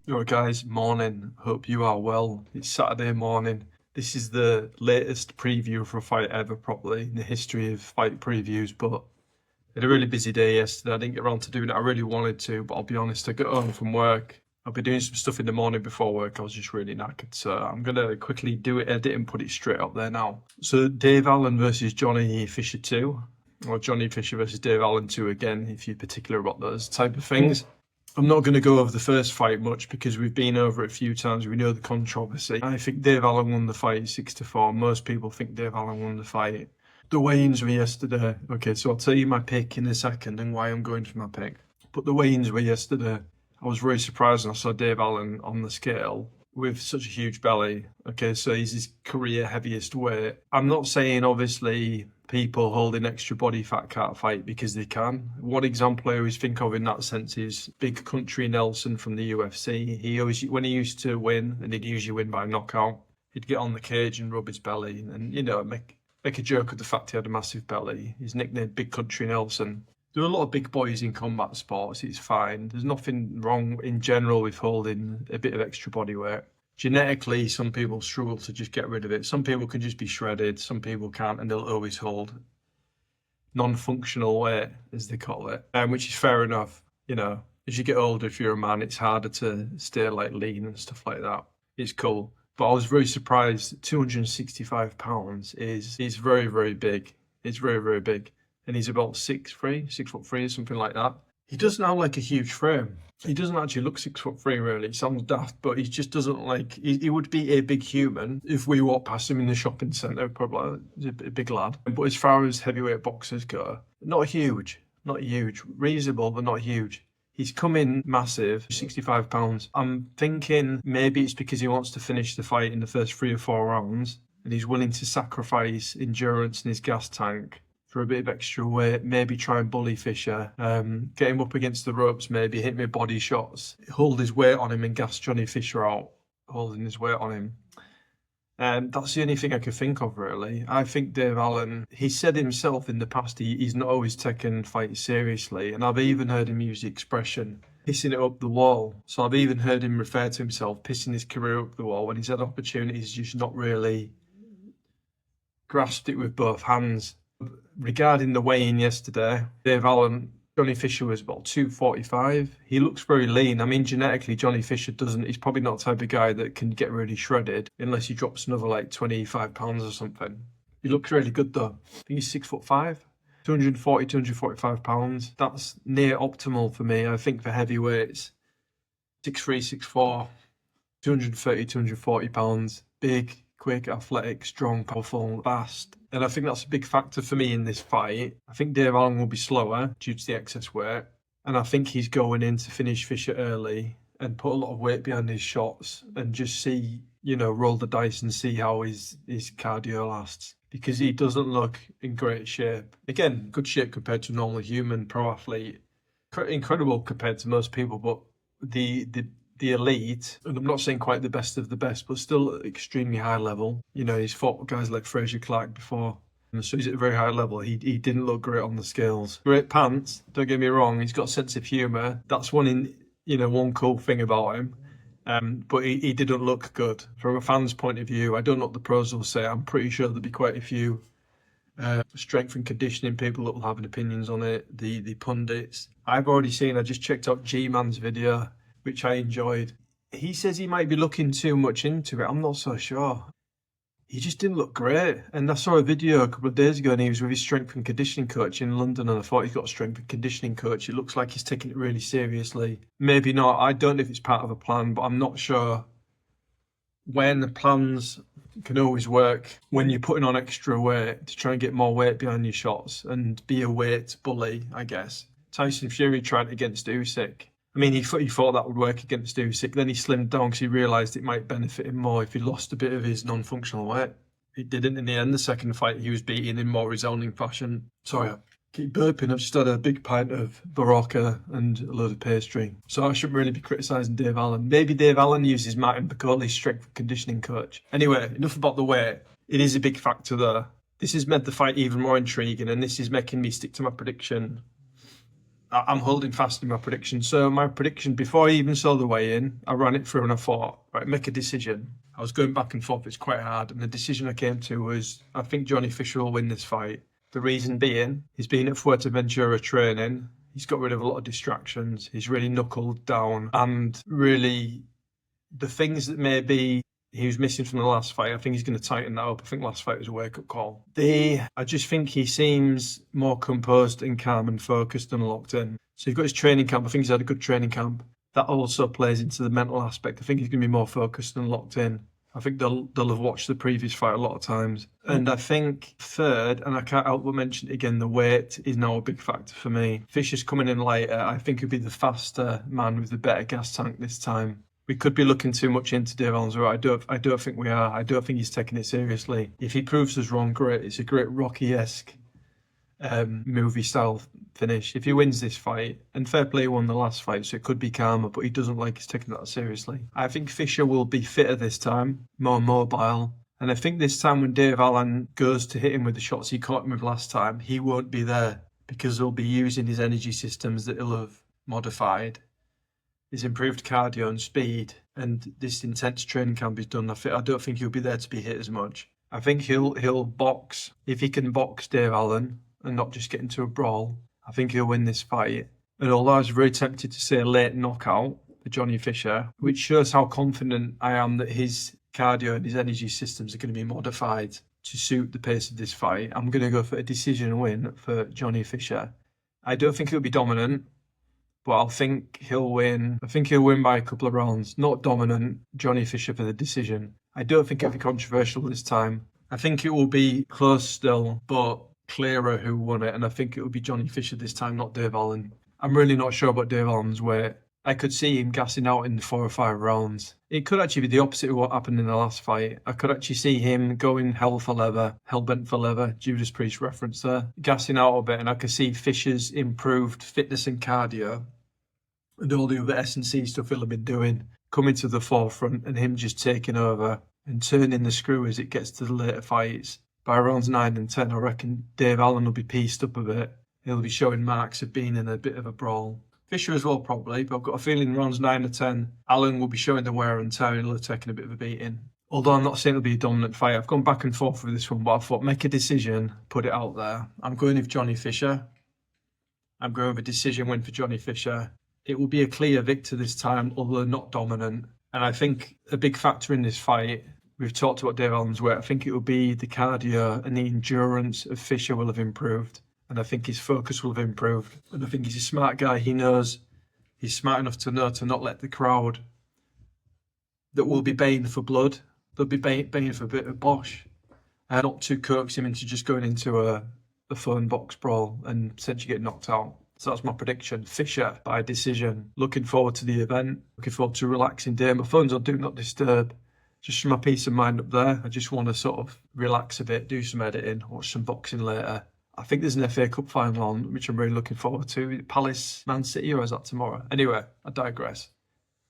Alright guys, morning. Hope you are well. It's Saturday morning. This is the latest preview for a fight ever, probably in the history of fight previews, but I had a really busy day yesterday. I didn't get around to doing it. I really wanted to, but I'll be honest, I got home from work. I'll be doing some stuff in the morning before work. I was just really knackered. So I'm going to quickly do it, edit and put it straight up there now. So Dave Allen versus Johnny Fisher 2, or Johnny Fisher versus Dave Allen 2 again, if you're particular about those type of things. I'm not going to go over the first fight much because we've been over it a few times. We know the controversy. I think Dave Allen won the fight 6-4. Most people think Dave Allen won the fight. The weigh-ins were yesterday. Okay, so I'll tell you my pick in a second and why I'm going for my pick. But the weigh-ins were yesterday. I was very surprised when I saw Dave Allen on the scale with such a huge belly. Okay, so he's his career heaviest weight. I'm not saying, obviously, people holding extra body fat can't fight because they can. One example I always think of in that sense is Big Country Nelson from the UFC. He always, when he used to win, and he'd usually win by knockout, he'd get on the cage and rub his belly and, you know, make a joke of the fact he had a massive belly. He's nicknamed Big Country Nelson. There are a lot of big boys in combat sports. It's fine. There's nothing wrong in general with holding a bit of extra body weight. Genetically, some people struggle to just get rid of it. Some people can just be shredded. Some people can't, and they'll always hold non-functional weight, as they call it, which is fair enough. You know, as you get older, if you're a man, it's harder to stay like lean and stuff like that. It's cool. But I was very surprised that 265 pounds is very, very big. It's very, very big. And he's about 6'3", or something like that. He doesn't have like a huge frame. He doesn't actually look 6'3" really. It sounds daft, but he just doesn't like. He would be a big human if we walked past him in the shopping centre. Probably he's a big lad. But as far as heavyweight boxers go, not huge, reasonable, but not huge. He's come in massive, 65 pounds. I'm thinking maybe it's because he wants to finish the fight in the first 3 or 4 rounds, and he's willing to sacrifice endurance in his gas tank for a bit of extra weight, maybe try and bully Fisher, get him up against the ropes, maybe hit me body shots, hold his weight on him and gas Johnny Fisher out, holding his weight on him. That's the only thing I could think of, really. I think Dave Allen, he said himself in the past he's not always taken fights seriously, and I've even heard him use the expression pissing it up the wall. So I've even heard him refer to himself pissing his career up the wall when he's had opportunities, just not really grasped it with both hands. Regarding the weigh-in yesterday, Dave Allen, Johnny Fisher was about 245. He looks very lean. I mean, genetically, Johnny Fisher he's probably not the type of guy that can get really shredded unless he drops another like 25 pounds or something. He looks really good though. I think he's 6'5", 240, 245 pounds. That's near optimal for me. I think for heavyweights, 6'3", 6'4", 230, 240 pounds. Big, quick, athletic, strong, powerful, fast. And I think that's a big factor for me in this fight. I think Dave Allen will be slower due to the excess weight. And I think he's going in to finish Fisher early and put a lot of weight behind his shots and just see, you know, roll the dice and see how his cardio lasts. Because he doesn't look in great shape. Again, good shape compared to a normal human pro athlete. Incredible compared to most people, but the elite, and I'm not saying quite the best of the best, but still extremely high level. You know, he's fought guys like Fraser Clark before, so he's at a very high level. He didn't look great on the scales. Great pants, don't get me wrong. He's got a sense of humour. That's one cool thing about him. But he didn't look good. From a fan's point of view, I don't know what the pros will say. I'm pretty sure there'll be quite a few strength and conditioning people that will have opinions on it. The pundits. I just checked out G-Man's video, which I enjoyed. He says he might be looking too much into it. I'm not so sure. He just didn't look great. And I saw a video a couple of days ago and he was with his strength and conditioning coach in London, and I thought he's got a strength and conditioning coach. It looks like he's taking it really seriously. Maybe not. I don't know if it's part of a plan, but I'm not sure when the plans can always work when you're putting on extra weight to try and get more weight behind your shots and be a weight bully, I guess. Tyson Fury tried it against Usyk. I mean, he thought that would work against Usyk. Then he slimmed down because he realised it might benefit him more if he lost a bit of his non-functional weight. It didn't in the end. The second fight, he was beaten in more resounding fashion. Sorry, I keep burping. I've just had a big pint of Barocca and a load of pastry. So I shouldn't really be criticising Dave Allen. Maybe Dave Allen uses Martin Bakole, strength and conditioning coach. Anyway, enough about the weight. It is a big factor there. This has made the fight even more intriguing, and this is making me stick to my prediction I'm holding fast in my prediction. So my prediction, before I even saw the weigh-in, I ran it through and I thought, right, make a decision. I was going back and forth, it's quite hard. And the decision I came to was, I think Johnny Fisher will win this fight. The reason being, he's been at Fuerteventura training. He's got rid of a lot of distractions. He's really knuckled down. And really, the things that maybe he was missing from the last fight, I think he's going to tighten that up. I think last fight was a wake-up call. I just think he seems more composed and calm and focused and locked in. So he's got his training camp. I think he's had a good training camp. That also plays into the mental aspect. I think he's going to be more focused and locked in. I think they'll have watched the previous fight a lot of times. And I think third, and I can't help but mention it again, the weight is now a big factor for me. Fisher's coming in later. I think he'll be the faster man with the better gas tank this time. We could be looking too much into Dave Allen's right. I don't think we are. I don't think he's taking it seriously. If he proves us wrong, great. It's a great Rocky-esque movie style finish. If he wins this fight, and fair play, he won the last fight, so it could be calmer, but he doesn't like he's taking that seriously. I think Fisher will be fitter this time, more mobile. And I think this time when Dave Allen goes to hit him with the shots he caught him with last time, he won't be there because he'll be using his energy systems that he'll have modified. His improved cardio and speed and this intense training camp he's done. I don't think he'll be there to be hit as much. I think he'll box. If he can box Dave Allen and not just get into a brawl, I think he'll win this fight. And although I was very tempted to say a late knockout for Johnny Fisher, which shows how confident I am that his cardio and his energy systems are going to be modified to suit the pace of this fight, I'm going to go for a decision win for Johnny Fisher. I don't think he'll be dominant, but I think he'll win. I think he'll win by a couple of rounds. Not dominant, Johnny Fisher for the decision. I don't think it'll be controversial this time. I think it will be close still, but clearer who won it, and I think it will be Johnny Fisher this time, not Dave Allen. I'm really not sure about Dave Allen's weight. I could see him gassing out in 4 or 5 rounds. It could actually be the opposite of what happened in the last fight. I could actually see him going hell for leather, hell bent for leather, Judas Priest reference there, gassing out a bit, and I could see Fisher's improved fitness and cardio and all the other S&C stuff he'll have been doing coming to the forefront and him just taking over and turning the screw as it gets to the later fights. By rounds 9 and 10, I reckon Dave Allen will be pieced up a bit. He'll be showing marks of being in a bit of a brawl. Fisher as well, probably, but I've got a feeling rounds 9 or 10, Allen will be showing the wear and tear and he'll have taken a bit of a beating. Although I'm not saying it'll be a dominant fight. I've gone back and forth with this one, but I thought make a decision, put it out there. I'm going with Johnny Fisher. I'm going with a decision win for Johnny Fisher. It will be a clear victor this time, although not dominant. And I think a big factor in this fight, we've talked about Dave Allen's weight, I think it will be the cardio and the endurance of Fisher will have improved. And I think his focus will have improved. And I think he's a smart guy. He knows, he's smart enough to know to not let the crowd that will be baying for blood, they'll be baying for a bit of bosh, and not to coax him into just going into a phone box brawl and potentially get knocked out. So that's my prediction. Fisher by decision. Looking forward to the event. Looking forward to a relaxing day. My phone's on Do Not Disturb. Just for my peace of mind up there. I just want to sort of relax a bit, do some editing, watch some boxing later. I think there's an FA Cup final on, which I'm really looking forward to. Palace, Man City, or is that tomorrow? Anyway, I digress.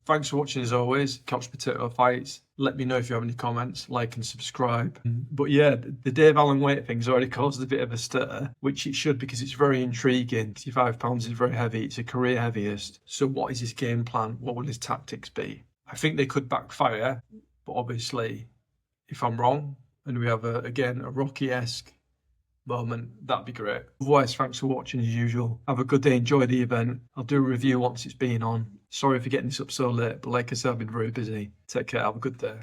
Thanks for watching as always. Couch Potato Fights. Let me know if you have any comments, like and subscribe. But yeah, the Dave Allen weight thing's already caused a bit of a stir, which it should because it's very intriguing. 65 pounds is very heavy. It's a career heaviest. So what is his game plan? What will his tactics be? I think they could backfire, but obviously, if I'm wrong and we have, again, a Rocky-esque moment, that'd be great. Otherwise, thanks for watching as usual. Have a good day, enjoy the event. I'll do a review once it's been on. Sorry for getting this up so late, but like I said, I've been very busy. Take care, have a good day.